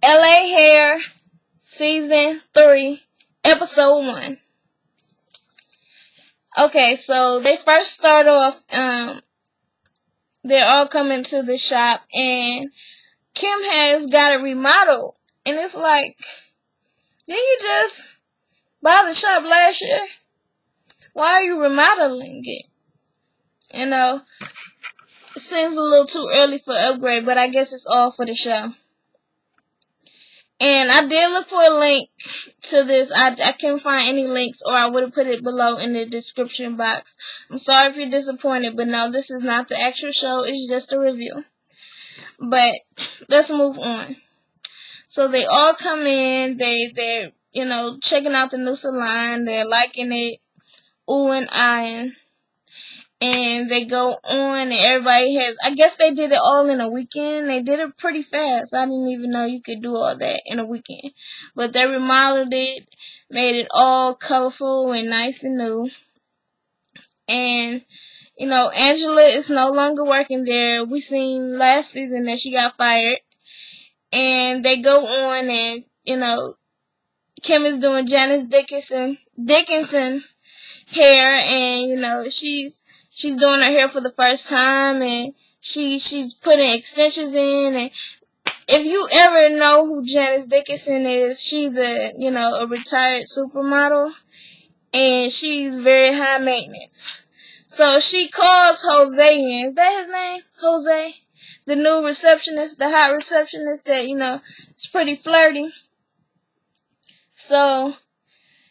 LA Hair Season 3, Episode 1. Okay, so they first start off, they're all coming to the shop, and Kim has got it remodeled. And it's like, didn't you just buy the shop last year? Why are you remodeling it? You know, it seems a little too early for upgrade, but I guess it's all for the show. And I did look for a link to this. I couldn't find any links, or I would have put it below in the description box. I'm sorry if you're disappointed, but no, this is not the actual show. It's just a review. But let's move on. So they all come in. They're checking out the new salon. They're liking it, ooh and eyeing. And they go on, and everybody has, I guess they did it all in a weekend. They did it pretty fast. I didn't even know you could do all that in a weekend. But they remodeled it, made it all colorful and nice and new. And, Angela is no longer working there. We seen last season that she got fired. And they go on, and, Kim is doing Janice Dickinson hair, and, she's doing her hair for the first time, and she's putting extensions in. And if you ever know who Janice Dickinson is, she's a retired supermodel, and she's very high maintenance. So she calls Jose in. Is that his name? Jose? The new receptionist, the hot receptionist that, is pretty flirty. So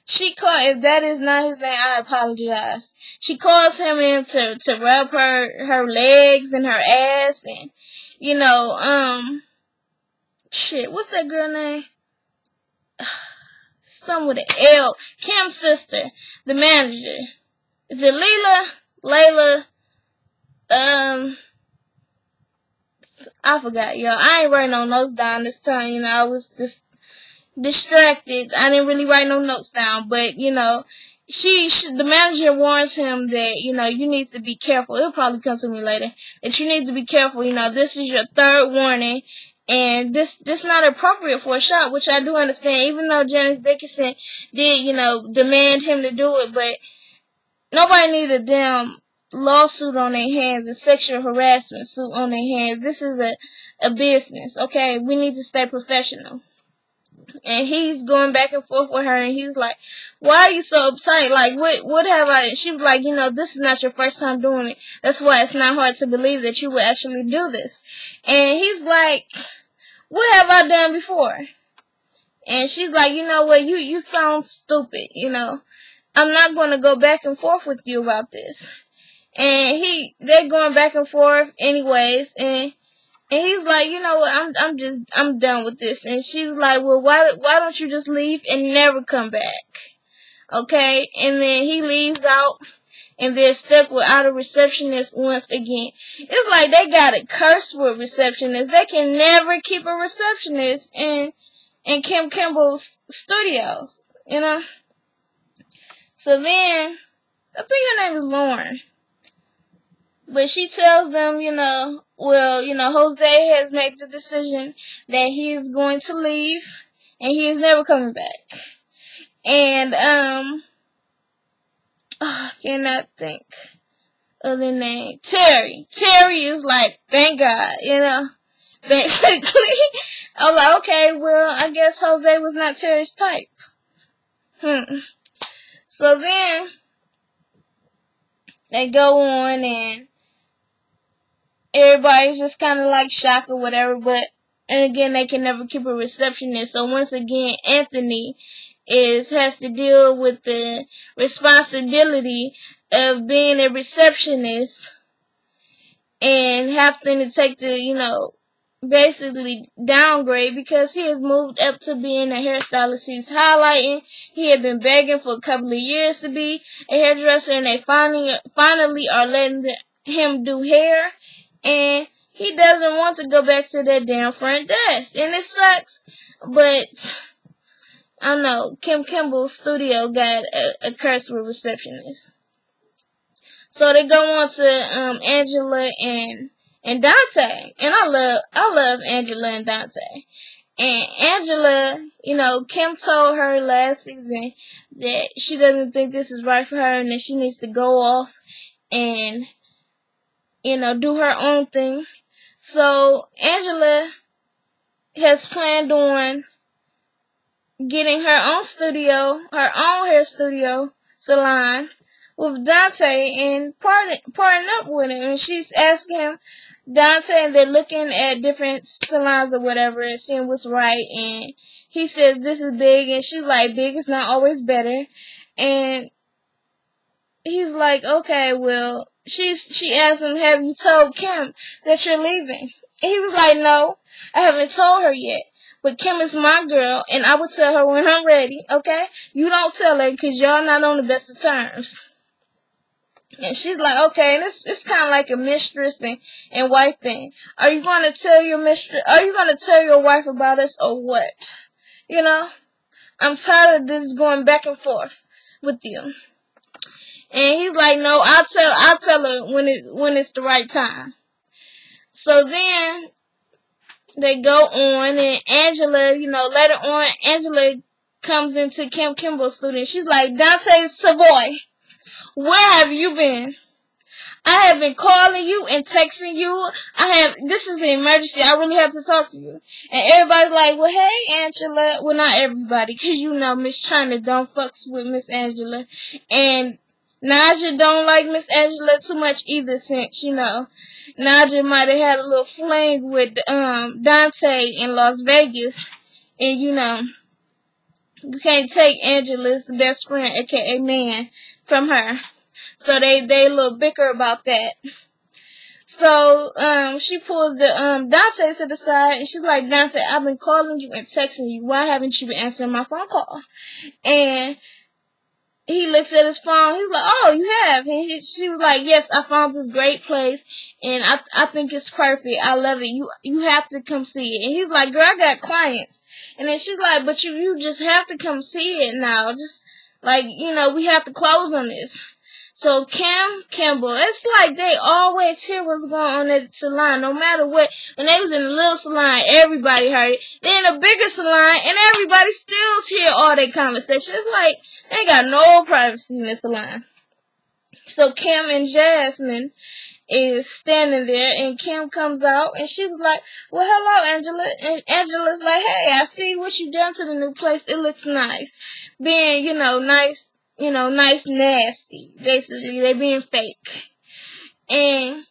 she called, if that is not his name, I apologize. She calls him in to rub her legs and her ass, and, what's that girl name? Some with an L. Kim's sister, the manager. Is it Layla? I forgot, y'all. I ain't writing no notes down this time, I was just distracted. I didn't really write no notes down, but, the manager warns him that, you need to be careful. It'll probably come to me later. That you need to be careful. This is your third warning, and this not appropriate for a shop, which I do understand. Even though Janice Dickinson did, demand him to do it, but nobody need a damn lawsuit on their hands, a sexual harassment suit on their hands. This is a business, okay? We need to stay professional. And he's going back and forth with her, and he's like, why are you so uptight? Like, what have I? She was like, this is not your first time doing it. That's why it's not hard to believe that you would actually do this. And he's like, what have I done before? And she's like, you know what? You sound stupid. I'm not going to go back and forth with you about this. And they're going back and forth anyways, and he's like, you know what, I'm done with this. And she was like, well, why don't you just leave and never come back? Okay? And then he leaves out, and they're stuck without a receptionist once again. It's like they got a curse with receptionists. They can never keep a receptionist in Kim Kimball's studios, So then, I think her name is Lauren. But she tells them, Jose has made the decision that he is going to leave, and he is never coming back. And, I cannot think of the name. Terry. Terry is like, thank God, Basically, I was like, okay, well, I guess Jose was not Terry's type. So then, they go on, and everybody's just kind of like shocked or whatever, and again, they can never keep a receptionist. So once again, Anthony has to deal with the responsibility of being a receptionist and having to take the, basically downgrade because he has moved up to being a hairstylist. He's highlighting. He had been begging for a couple of years to be a hairdresser, and they finally are letting him do hair. And he doesn't want to go back to that damn front desk. And it sucks. But, I don't know, Kim Kimball's studio got a curse with receptionists. So they go on to Angela and Dante. And I love Angela and Dante. And Angela, Kim told her last season that she doesn't think this is right for her and that she needs to go off and, do her own thing. So Angela has planned on getting her own studio, her own hair studio salon with Dante and partnering up with him. And she's asking him, Dante, and they're looking at different salons or whatever and seeing what's right. And he says this is big, and she's like, big is not always better. And he's like, okay, well, she asked him, have you told Kim that you're leaving? And he was like, no, I haven't told her yet. But Kim is my girl, and I will tell her when I'm ready, okay? You don't tell her, because y'all not on the best of terms. And she's like, okay, and it's kind of like a mistress and wife thing. Are you going to tell your mistress, are you going to tell your wife about us or what? I'm tired of this going back and forth with you. And he's like, no, I'll tell her when it's the right time. So then they go on, and Angela, later on, Angela comes into Kim Kimball's studio. She's like, Dante Savoy, where have you been? I have been calling you and texting you. This is an emergency. I really have to talk to you. And everybody's like, well, hey, Angela. Well, not everybody, because Miss China don't fucks with Miss Angela. And Naja don't like Miss Angela too much either, since, Naja might have had a little fling with Dante in Las Vegas. And, you can't take Angela's best friend, aka man, from her. So they a little bicker about that. So she pulls the Dante to the side, and she's like, Dante, I've been calling you and texting you. Why haven't you been answering my phone call? And he looks at his phone. He's like, oh, you have. And she was like, yes, I found this great place, and I think it's perfect. I love it. You have to come see it. And he's like, girl, I got clients. And then she's like, but you just have to come see it now. Just we have to close on this. So Kim Kimball, it's like they always hear what's going on at the salon, no matter what. When they was in the little salon, everybody heard it. They in a bigger salon, and everybody still hear all their conversations. It's like they ain't got no privacy in the salon. So Kim and Jasmine is standing there, and Kim comes out, and she was like, well, hello, Angela. And Angela's like, hey, I see what you done to the new place. It looks nice. Being, nice, nice nasty. Basically, they being fake. And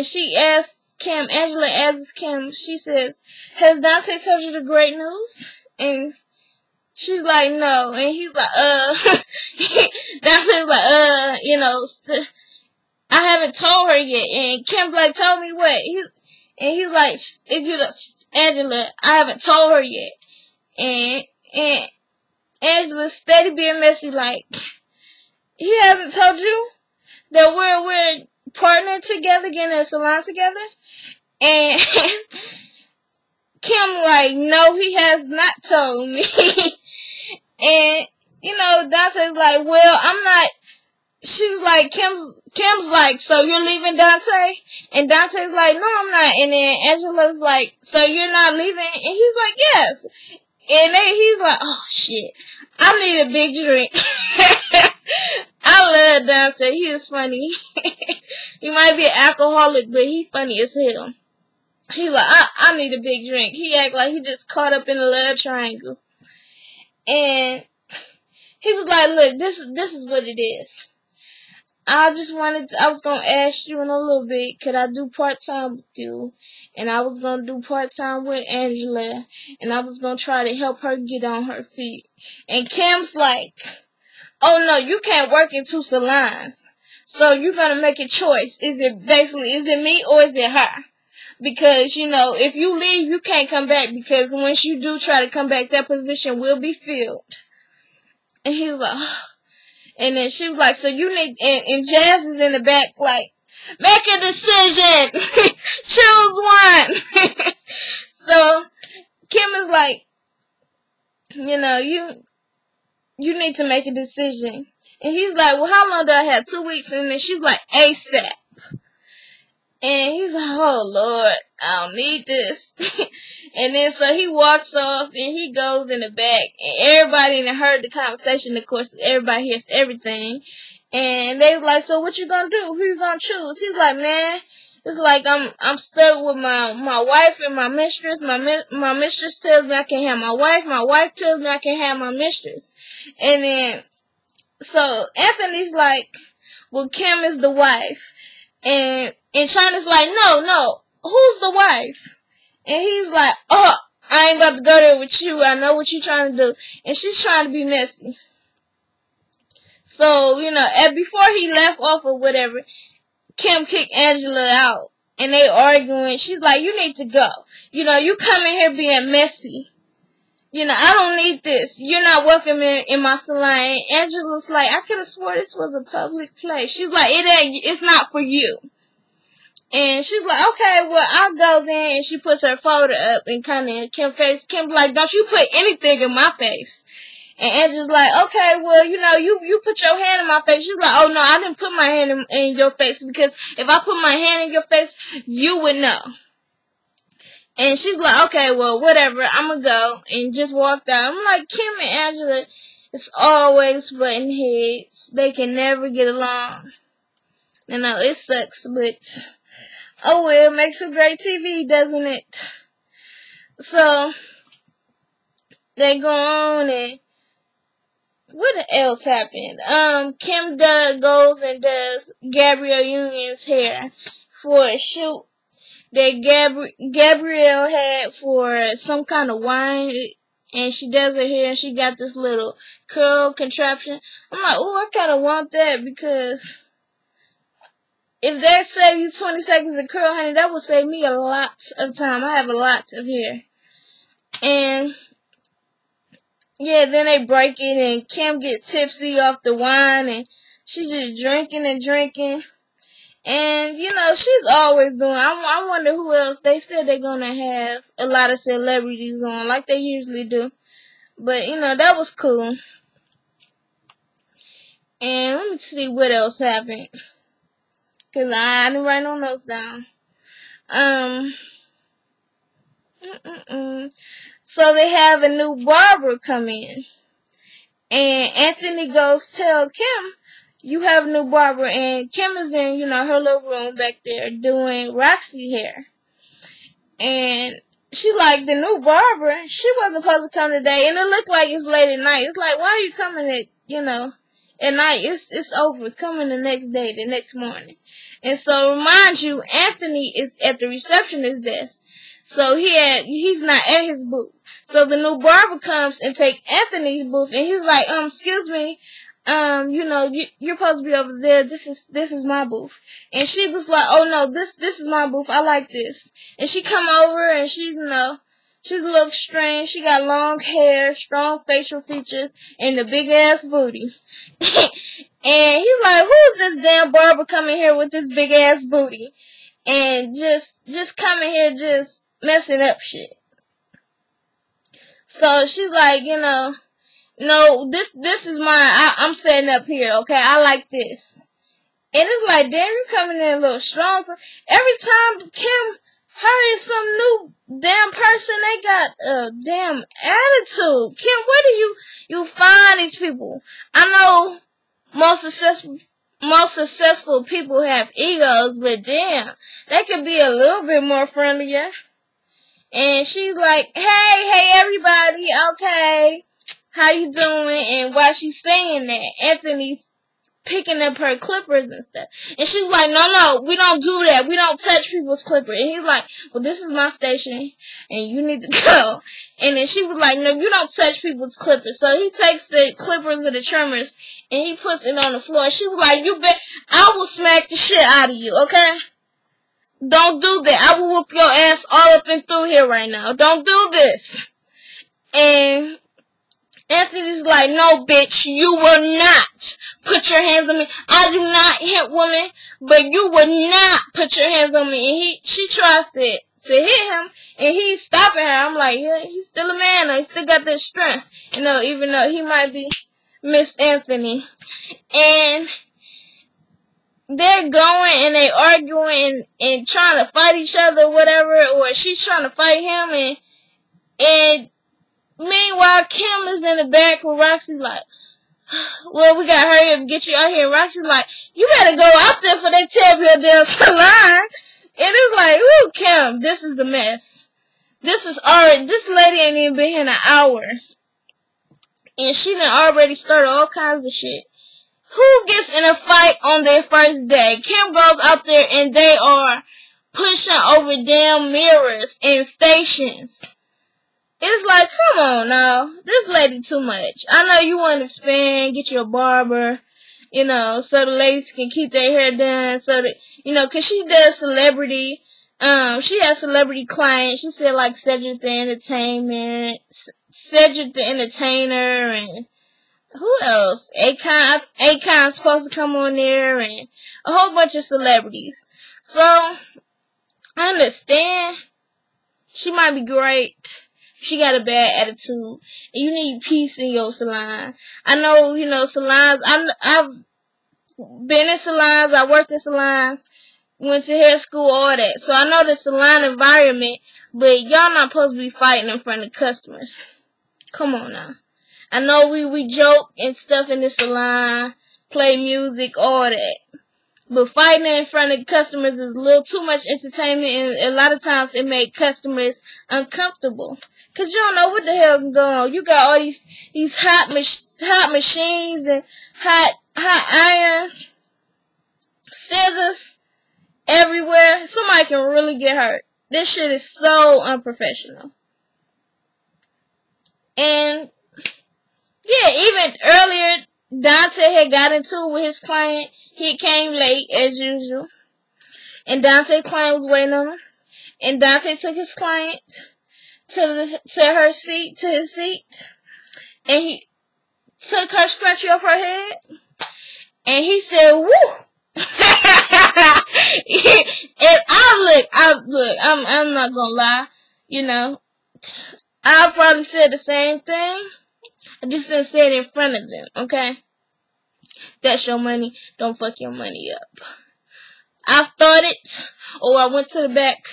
she asked Kim, Angela asks Kim, she says, has Dante told you the great news? And she's like, no. And he's like, Dante's like, I haven't told her yet. And Kim's like, told me what? He's like, Angela, I haven't told her yet. And Angela steady being messy, like, he hasn't told you that we're partnering together, getting a salon together? And Kim like, no, he has not told me. And, Dante's like, well, I'm not. She was like, Kim's like, so you're leaving Dante? And Dante's like, no, I'm not. And then Angela's like, so you're not leaving? And he's like, yes. And he's like, oh, shit, I need a big drink. I love Dante. He is funny. He might be an alcoholic, but he's funny as hell. He's like, I need a big drink. He act like he just caught up in a love triangle. And he was like, look, this is what it is. I was going to ask you in a little bit, could I do part-time with you? And I was going to do part-time with Angela. And I was going to try to help her get on her feet. And Kim's like, oh no, you can't work in two salons. So you're going to make a choice. Is it me or is it her? Because, if you leave, you can't come back. Because once you do try to come back, that position will be filled. And he was like, oh. And then she was like, so you need, and Jazz is in the back like, make a decision. Choose one. So Kim is like, you need to make a decision. And he's like, well, how long do I have? 2 weeks. And then she's like, ASAP. And he's like, oh, Lord, I don't need this. And then so he walks off and he goes in the back. And everybody heard the conversation, of course, everybody hears everything. And they was like, so what you gonna do? Who you gonna choose? He's like, man, it's like I'm stuck with my wife and my mistress. My mistress tells me I can't have my wife. My wife tells me I can't have my mistress. And then so Anthony's like, well, Kim is the wife. And China's like, no, who's the wife? And he's like, oh, I ain't about to go there with you. I know what you're trying to do. And she's trying to be messy. So, and before he left off or whatever, Kim kicked Angela out. And they arguing. She's like, you need to go. You come in here being messy. I don't need this. You're not welcome in my salon. And Angela's like, I could have swore this was a public place. She's like, it's not for you. And she's like, okay, well, I'll go then. And she puts her photo up and kind of in Kim's face. Kim's like, don't you put anything in my face. And Angela's like, okay, well, you put your hand in my face. She's like, oh, no, I didn't put my hand in your face because if I put my hand in your face, you would know. And she's like, okay, well, whatever, I'm gonna go, and just walked out. I'm like, Kim and Angela, it's always butting heads. They can never get along. It sucks, but oh well, it makes for great TV, doesn't it? So, they go on, and what else happened? Kim goes and does Gabrielle Union's hair for a shoot that Gabrielle had for some kind of wine, and she does her hair, and she got this little curl contraption. I'm like, oh, I kind of want that, because if that saved you 20 seconds of curl, honey, that would save me a lot of time. I have a lot of hair. And yeah, then they break it, and Kim gets tipsy off the wine, and she's just drinking and drinking. And, she's always doing, I wonder who else. They said they're going to have a lot of celebrities on, like they usually do. But, that was cool. And let me see what else happened. Because I didn't write no notes down. So they have a new barber come in. And Anthony goes tell Kim, you have a new barber, and Kim is in, her little room back there doing Roxy hair. And she like, the new barber, she wasn't supposed to come today, and it looked like it's late at night. It's like, why are you coming at night? It's over. Coming the next day, the next morning. And so, remind you, Anthony is at the receptionist desk. So he's not at his booth. So the new barber comes and take Anthony's booth, and he's like, excuse me, you're supposed to be over there. This is my booth. And she was like, oh no, this is my booth. I like this. And she come over, and she's a little strange. She got long hair, strong facial features, and a big ass booty. And he's like, who's this damn barber coming here with this big ass booty? And just coming here just messing up shit. So she's like, no, this is mine. I'm setting up here, okay? I like this. And it's like, damn, you coming in a little strong. Every time Kim hired some new damn person, they got a damn attitude. Kim, where do you find these people? I know most successful people have egos, but damn, they could be a little bit more friendlier. And she's like, hey everybody, okay, how you doing? And while she's saying that, Anthony's picking up her clippers and stuff. And she's like, no, we don't do that. We don't touch people's clippers. And he's like, well, this is my station, and you need to go. And then she was like, no, you don't touch people's clippers. So he takes the clippers and the trimmers, and he puts it on the floor. She was like, I will smack the shit out of you, okay? Don't do that. I will whoop your ass all up and through here right now. Don't do this. And Anthony's like, no, bitch, you will not put your hands on me. I do not hit women, but you will not put your hands on me. And she tries to hit him, and he's stopping her. I'm like, yeah, he's still a man, though. He still got that strength, even though he might be Miss Anthony. And they're going and they arguing and trying to fight each other or whatever, or she's trying to fight him, And meanwhile, Kim is in the back with Roxy like, well, we gotta hurry up and get you out here. And Roxy's like, you better go out there for that tell your damn salon. And it's like, ooh, Kim, this is a mess. This lady ain't even been here in an hour. And she done already started all kinds of shit. Who gets in a fight on their first day? Kim goes out there and they are pushing over damn mirrors and stations. It's like, come on now. This lady too much. I know you want to expand, get you a barber, you know, so the ladies can keep their hair done, so that, you know, cause she does celebrity, she has celebrity clients. She said like Cedric the Entertainer, and who else? Akon's supposed to come on there, and a whole bunch of celebrities. So, I understand. She might be great. She got a bad attitude. And you need peace in your salon. I know, you know, salons. I've been in salons. I worked in salons. Went to hair school, all that. So I know the salon environment. But y'all not supposed to be fighting in front of customers. Come on now. I know we joke and stuff in the salon. Play music, all that. But fighting in front of customers is a little too much entertainment, and a lot of times it makes customers uncomfortable. Cause you don't know what the hell can go on. You got all these hot machines and hot irons, scissors everywhere. Somebody can really get hurt. This shit is so unprofessional. And yeah, even earlier, Dante had got into it with his client. He came late, as usual. And Dante's client was waiting on him. And Dante took his client to his seat. And he took her scrunchie off her head. And he said, woo! And I'm not gonna lie. You know, I probably said the same thing. I just didn't say it in front of them, okay? That's your money. Don't fuck your money up. I started, or I went to the back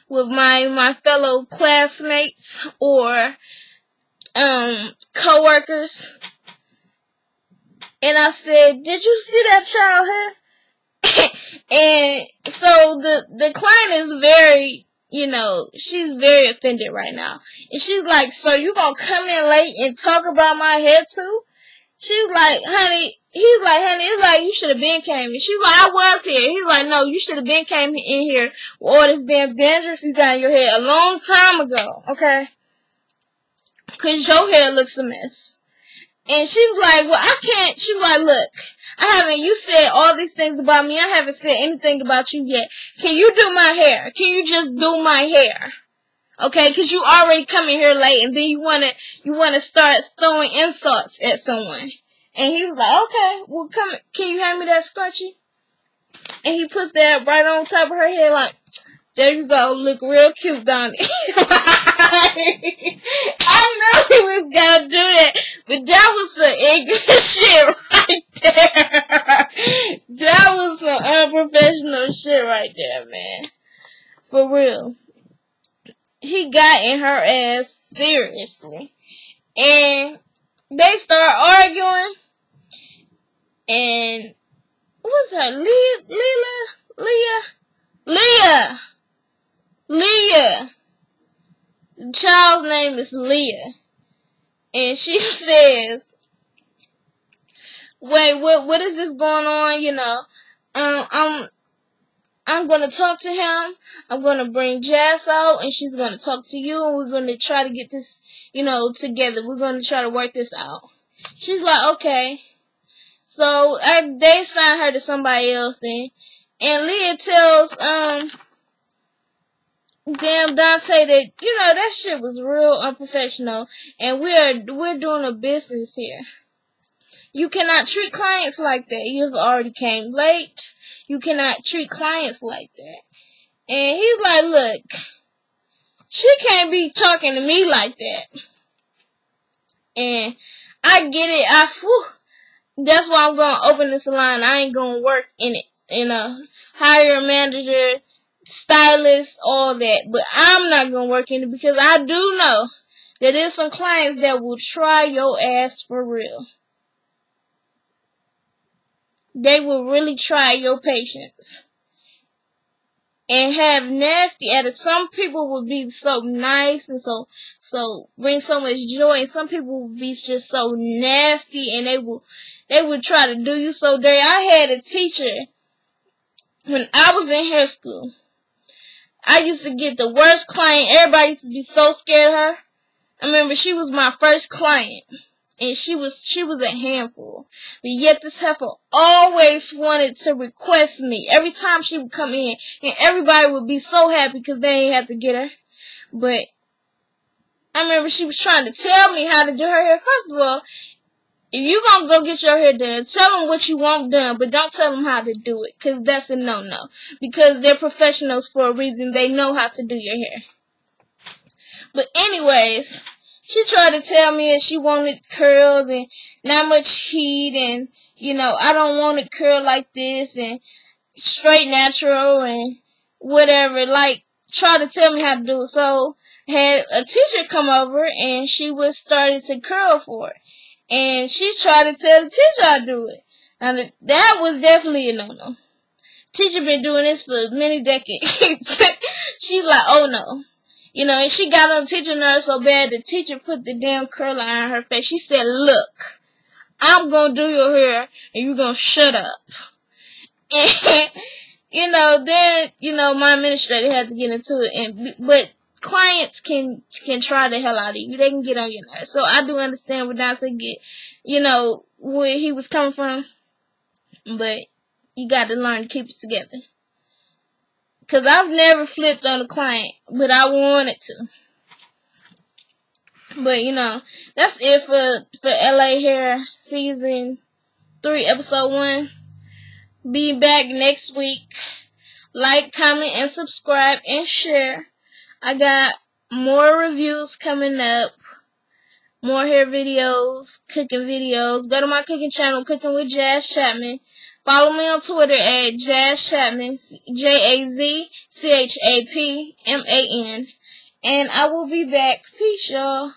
with my fellow classmates or co-workers, and I said, did you see that child here? And so the client is very, you know, she's very offended right now. And she's like, so you gonna come in late and talk about my hair too? She's like, honey, he's like, honey, it's like you should have been came in. She's like, I was here. He's like, no, you should have been came in here with all this damn dandruff you got in your hair a long time ago, okay? Cause your hair looks a mess. And she was like, well, I can't. She was like, look, you said all these things about me. I haven't said anything about you yet. Can you do my hair? Can you just do my hair? Okay, cause you already coming here late, and then you wanna start throwing insults at someone. And he was like, okay, well, can you hand me that scrunchie? And he puts that right on top of her head, like, there you go, look real cute, Donnie. I know he was gonna do that, but that was some ignorant shit right there. That was some unprofessional shit right there, man. For real. He got in her ass seriously. And they start arguing. And what's her? Leah. The child's name is Leah. And she says, wait, what is this going on? You know, I'm gonna talk to him. I'm gonna bring Jazz out, and she's gonna talk to you, and we're gonna try to get this, you know, together. We're gonna try to work this out. She's like, okay. So they assign her to somebody else, and Leah tells damn Dante that, you know, that shit was real unprofessional, and we're doing a business here. You cannot treat clients like that. You've already came late. You cannot treat clients like that. And he's like, look, she can't be talking to me like that. And I get it. That's why I'm going to open the salon. I ain't going to work in it. You know, hire a manager, stylist, all that. But I'm not going to work in it because I do know that there's some clients that will try your ass for real. They will really try your patience and have nasty attitudes. Some people will be so nice and so bring so much joy, and some people will be just so nasty, and they will try to do you so dirty. I had a teacher when I was in hair school. I used to get the worst client. Everybody used to be so scared of her. I remember she was my first client, and she was a handful. But yet this heifer always wanted to request me every time she would come in, and everybody would be so happy because they ain't had to get her. But I remember she was trying to tell me how to do her hair. First of all, if you gonna go get your hair done, tell them what you want done, but don't tell them how to do it, because that's a no-no. Because they're professionals for a reason. They know how to do your hair. But anyways, she tried to tell me that she wanted curls and not much heat, and, you know, I don't want it curled like this, and straight natural, and whatever. Like, try to tell me how to do it. So, had a teacher come over, and she was started to curl for it. And she tried to tell the teacher how to do it. And that was definitely a no-no. Teacher been doing this for many decades. She like, oh no. You know, and she got on the teacher nerves so bad, the teacher put the damn curler on her face. She said, look, I'm going to do your hair, and you're going to shut up. And, you know, then, you know, my administrator had to get into it. But clients can try the hell out of you. They can get on your nerves. So I do understand where Dante get, you know, where he was coming from. But you got to learn to keep it together. Because I've never flipped on a client, but I wanted to. But, you know, that's it for LA Hair Season 3, Episode 1. Be back next week. Like, comment, and subscribe, and share. I got more reviews coming up. More hair videos, cooking videos. Go to my cooking channel, Cooking with Jazz Chapman. Follow me on Twitter at Jazz Chapman, JazChapman. And I will be back. Peace, y'all.